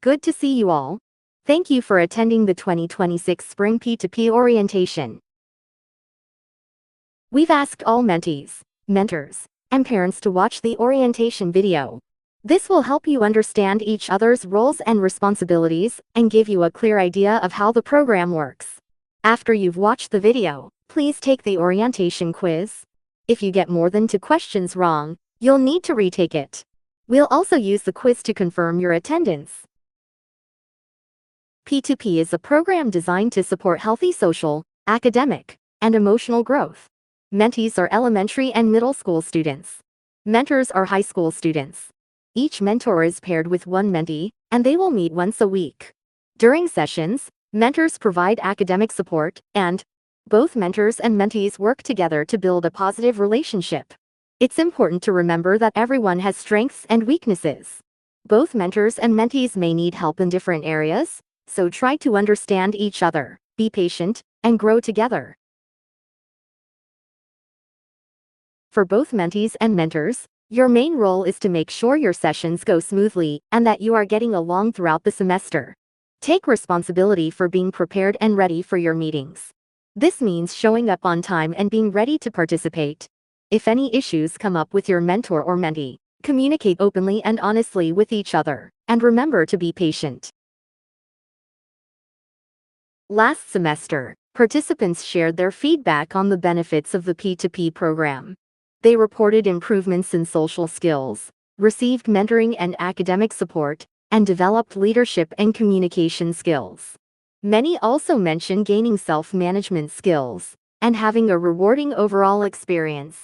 Good to see you all. Thank you for attending the 2026 Spring P2P Orientation. We've asked all mentees, mentors, and parents to watch the orientation video. This will help you understand each other's roles and responsibilities and give you a clear idea of how the program works. After you've watched the video, please take the orientation quiz. If you get more than 2 questions wrong, you'll need to retake it. We'll also use the quiz to confirm your attendance. P2P is a program designed to support healthy social, academic, and emotional growth. Mentees are elementary and middle school students. Mentors are high school students. Each mentor is paired with one mentee, and they will meet once a week. During sessions, mentors provide academic support, and both mentors and mentees work together to build a positive relationship. It's important to remember that everyone has strengths and weaknesses. Both mentors and mentees may need help in different areas, so try to understand each other, be patient, and grow together. For both mentees and mentors, your main role is to make sure your sessions go smoothly and that you are getting along throughout the semester. Take responsibility for being prepared and ready for your meetings. This means showing up on time and being ready to participate. If any issues come up with your mentor or mentee, communicate openly and honestly with each other, and remember to be patient. Last semester, participants shared their feedback on the benefits of the P2P program. They reported improvements in social skills, received mentoring and academic support, and developed leadership and communication skills. Many also mentioned gaining self-management skills and having a rewarding overall experience.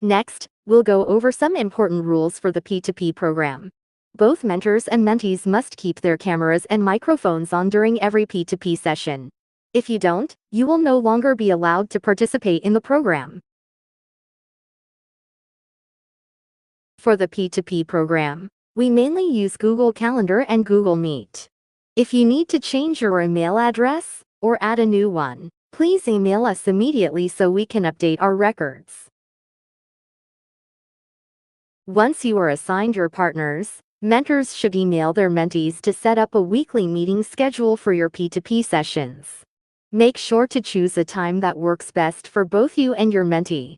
Next, we'll go over some important rules for the P2P program. Both mentors and mentees must keep their cameras and microphones on during every P2P session. If you don't, you will no longer be allowed to participate in the program. For the P2P program, we mainly use Google Calendar and Google Meet. If you need to change your email address or add a new one, please email us immediately so we can update our records. Once you are assigned your partners, mentors should email their mentees to set up a weekly meeting schedule for your P2P sessions. Make sure to choose a time that works best for both you and your mentee.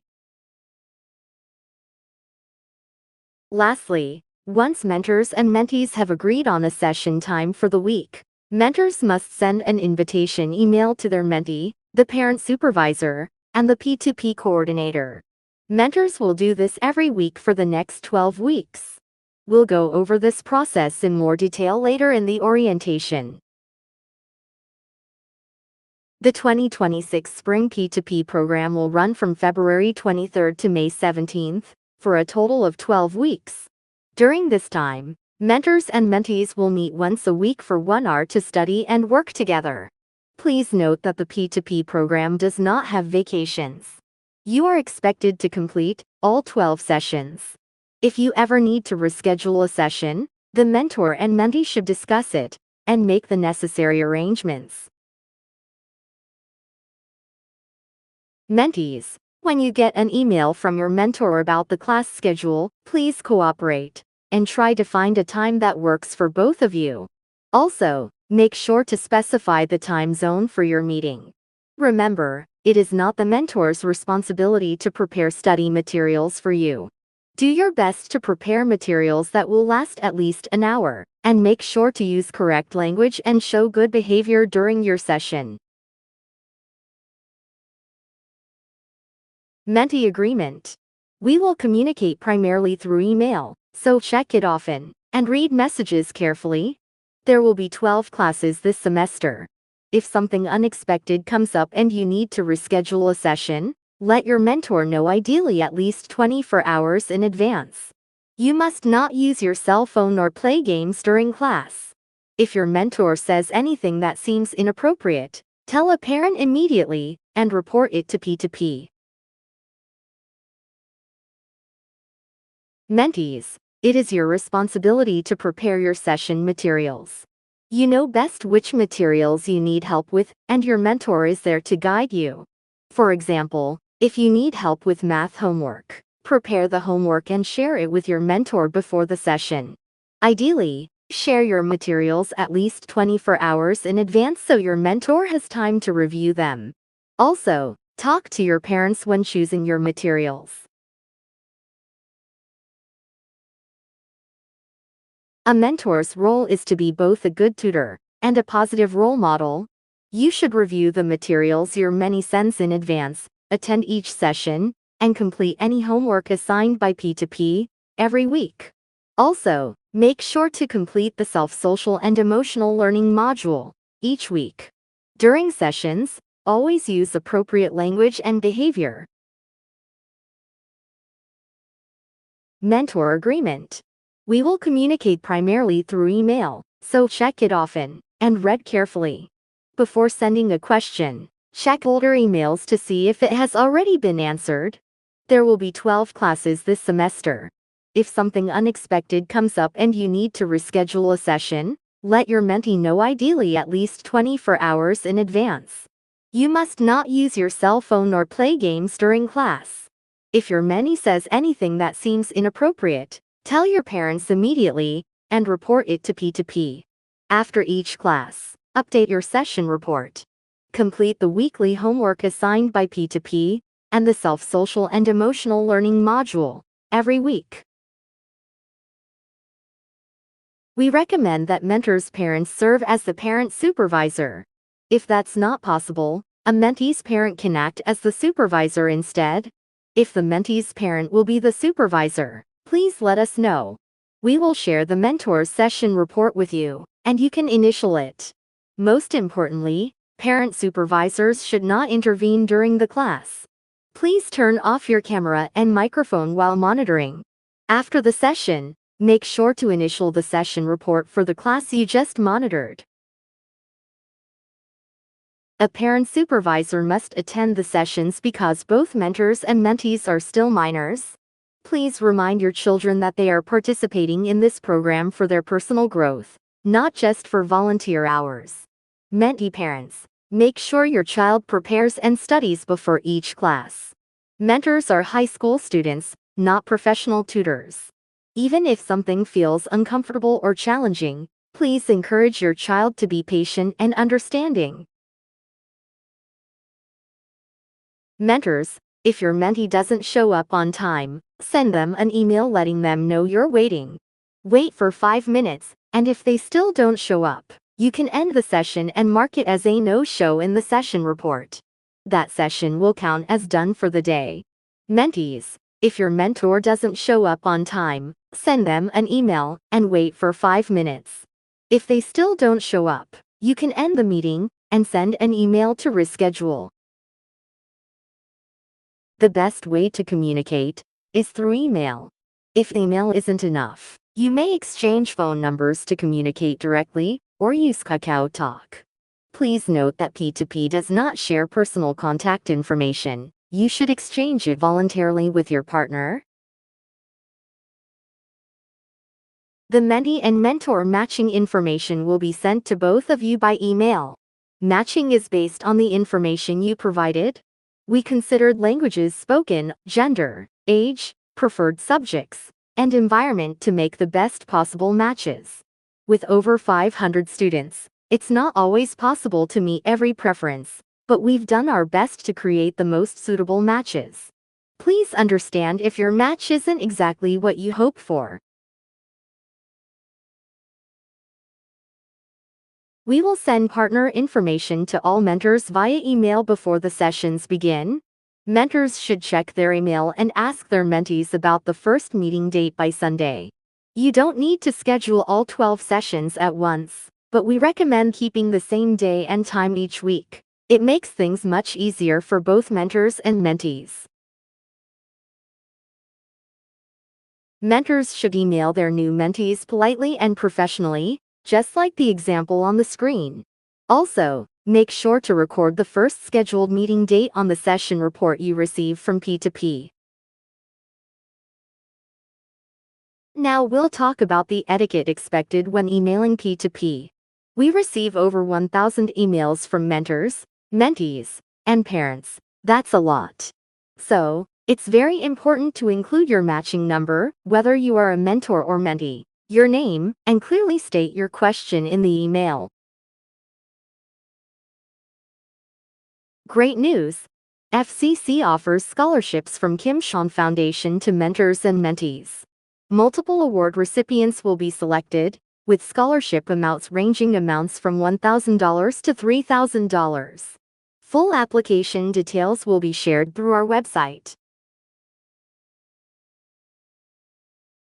Lastly, once mentors and mentees have agreed on a session time for the week, mentors must send an invitation email to their mentee, the parent supervisor, and the P2P coordinator. Mentors will do this every week for the next 12 weeks. We'll go over this process in more detail later in the orientation. The 2026 Spring P2P program will run from February 23 to May 17 for a total of 12 weeks. During this time, mentors and mentees will meet once a week for 1 hour to study and work together. Please note that the P2P program does not have vacations. You are expected to complete all 12 sessions. If you ever need to reschedule a session, the mentor and mentee should discuss it and make the necessary arrangements. Mentees, when you get an email from your mentor about the class schedule, please cooperate and try to find a time that works for both of you. Also, make sure to specify the time zone for your meeting. Remember, it is not the mentor's responsibility to prepare study materials for you. Do your best to prepare materials that will last at least an hour, and make sure to use correct language and show good behavior during your session. Mentee agreement. We will communicate primarily through email, so check it often and read messages carefully. There will be 12 classes this semester. If something unexpected comes up and you need to reschedule a session, let your mentor know ideally at least 24 hours in advance. You must not use your cell phone or play games during class. If your mentor says anything that seems inappropriate, tell a parent immediately and report it to P2P. Mentees, it is your responsibility to prepare your session materials. You know best which materials you need help with, and your mentor is there to guide you. For example, if you need help with math homework, prepare the homework and share it with your mentor before the session. Ideally, share your materials at least 24 hours in advance so your mentor has time to review them. Also, talk to your parents when choosing your materials. A mentor's role is to be both a good tutor and a positive role model. You should review the materials your mentee sends in advance, attend each session, and complete any homework assigned by P2P every week. Also, make sure to complete the self-social and emotional learning module each week. During sessions, always use appropriate language and behavior. Mentor agreement. We will communicate primarily through email, so check it often and read carefully. Before sending a question, check older emails to see if it has already been answered. There will be 12 classes this semester. If something unexpected comes up and you need to reschedule a session, let your mentee know, ideally at least 24 hours in advance. You must not use your cell phone or play games during class. If your mentee says anything that seems inappropriate, tell your parents immediately and report it to P2P. After each class, update your session report. Complete the weekly homework assigned by P2P and the self-social and emotional learning module every week. We recommend that mentors' parents serve as the parent supervisor. If that's not possible, a mentee's parent can act as the supervisor instead. If the mentee's parent will be the supervisor, please let us know. We will share the mentor's session report with you, and you can initial it. Most importantly, parent supervisors should not intervene during the class. Please turn off your camera and microphone while monitoring. After the session, make sure to initial the session report for the class you just monitored. A parent supervisor must attend the sessions because both mentors and mentees are still minors. Please remind your children that they are participating in this program for their personal growth, not just for volunteer hours. Mentee parents, make sure your child prepares and studies before each class. Mentors are high school students, not professional tutors. Even if something feels uncomfortable or challenging, please encourage your child to be patient and understanding. Mentors, if your mentee doesn't show up on time, send them an email letting them know you're waiting. Wait for 5 minutes, and if they still don't show up, you can end the session and mark it as a no-show in the session report. That session will count as done for the day. Mentees, if your mentor doesn't show up on time, send them an email and wait for 5 minutes. If they still don't show up, you can end the meeting and send an email to reschedule. The best way to communicate is through email. If email isn't enough, you may exchange phone numbers to communicate directly or use Kakao Talk. Please note that P2P does not share personal contact information. You should exchange it voluntarily with your partner. The mentee and mentor matching information will be sent to both of you by email. Matching is based on the information you provided. We considered languages spoken, gender, age, preferred subjects, and environment to make the best possible matches. With over 500 students, it's not always possible to meet every preference, but we've done our best to create the most suitable matches. Please understand if your match isn't exactly what you hope for. We will send partner information to all mentors via email before the sessions begin. Mentors should check their email and ask their mentees about the first meeting date by Sunday. You don't need to schedule all 12 sessions at once, but we recommend keeping the same day and time each week. It makes things much easier for both mentors and mentees. Mentors should email their new mentees politely and professionally, just like the example on the screen. Also, make sure to record the first scheduled meeting date on the session report you receive from P2P. Now we'll talk about the etiquette expected when emailing P2P. We receive over 1,000 emails from mentors, mentees, and parents. That's a lot. So, it's very important to include your matching number, whether you are a mentor or mentee. your name, and clearly state your question in the email. Great news! FCC offers scholarships from Kim Sean Foundation to mentors and mentees. Multiple award recipients will be selected, with scholarship amounts ranging from $1,000 to $3,000. Full application details will be shared through our website.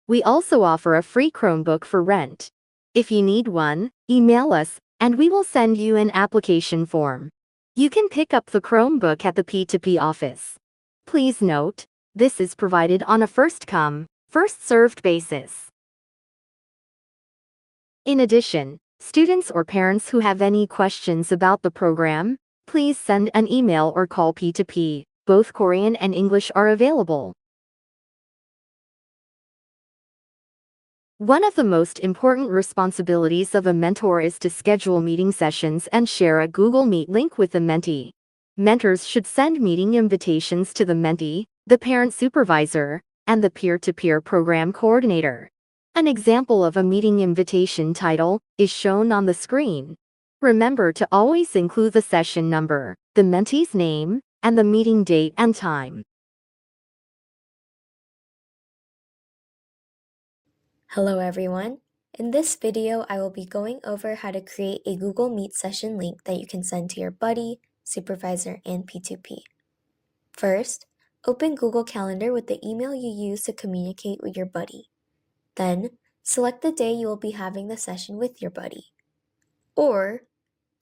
We also offer a free Chromebook for rent. If you need one, email us, and we will send you an application form. You can pick up the Chromebook at the P2P office. Please note, this is provided on a first-come, first-served basis. In addition, students or parents who have any questions about the program, please send an email or call P2P. Both Korean and English are available. One of the most important responsibilities of a mentor is to schedule meeting sessions and share a Google Meet link with the mentee. Mentors should send meeting invitations to the mentee, the parent supervisor, and the peer-to-peer program coordinator. An example of a meeting invitation title is shown on the screen. Remember to always include the session number, the mentee's name, and the meeting date and time. Hello everyone. In this video, I will be going over how to create a Google Meet session link that you can send to your buddy, supervisor, and P2P. First, open Google Calendar with the email you use to communicate with your buddy. Then, select the day you will be having the session with your buddy. Or,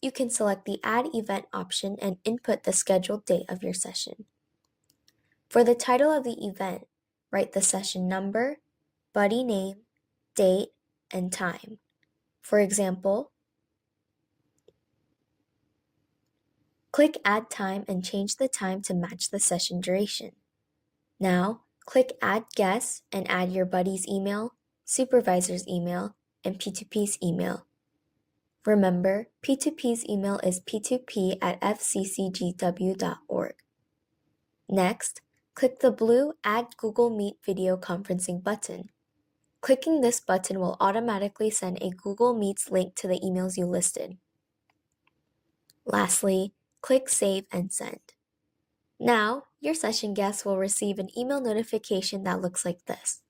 you can select the Add Event option and input the scheduled date of your session. For the title of the event, write the session number, buddy name, date, and time. For example, click Add Time and change the time to match the session duration. Now, click Add Guest and add your buddy's email, supervisor's email, and P2P's email. Remember, P2P's email is p2p@fccgw.org. Next, click the blue Add Google Meet Video Conferencing button. Clicking this button will automatically send a Google Meets link to the emails you listed. Lastly, click Save and Send. Now, your session guests will receive an email notification that looks like this.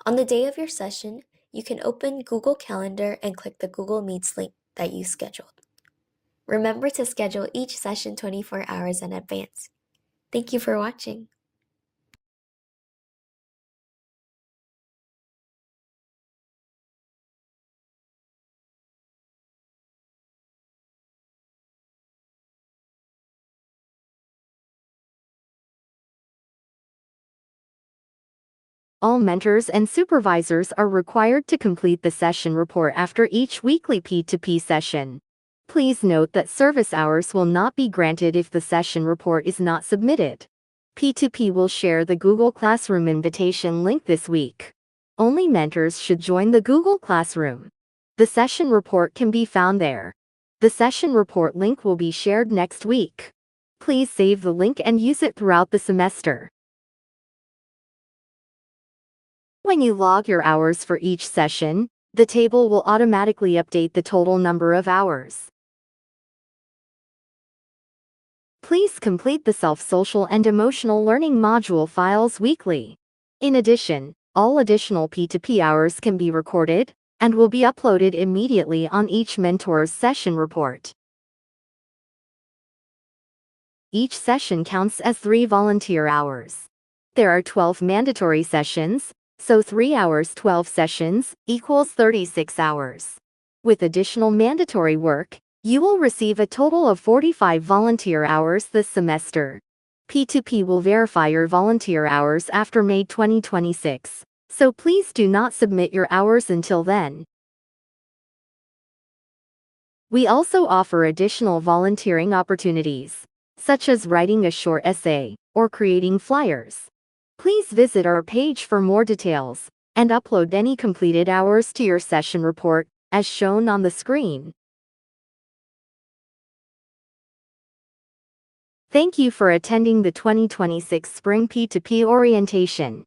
On the day of your session, you can open Google Calendar and click the Google Meets link that you scheduled. Remember to schedule each session 24 hours in advance. Thank you for watching. All mentors and supervisors are required to complete the session report after each weekly P2P session. Please note that service hours will not be granted if the session report is not submitted. P2P will share the Google Classroom invitation link this week. Only mentors should join the Google Classroom. The session report can be found there. The session report link will be shared next week. Please save the link and use it throughout the semester. When you log your hours for each session, the table will automatically update the total number of hours. Please complete the self-social and emotional learning module files weekly. In addition, all additional P2P hours can be recorded and will be uploaded immediately on each mentor's session report. Each session counts as 3 volunteer hours. There are 12 mandatory sessions, so 3 hours 12 sessions equals 36 hours. With additional mandatory work, you will receive a total of 45 volunteer hours this semester. P2P will verify your volunteer hours after May 2026, so please do not submit your hours until then. We also offer additional volunteering opportunities, such as writing a short essay or creating flyers. Please visit our page for more details and upload any completed hours to your session report, as shown on the screen. Thank you for attending the 2026 Spring P2P Orientation.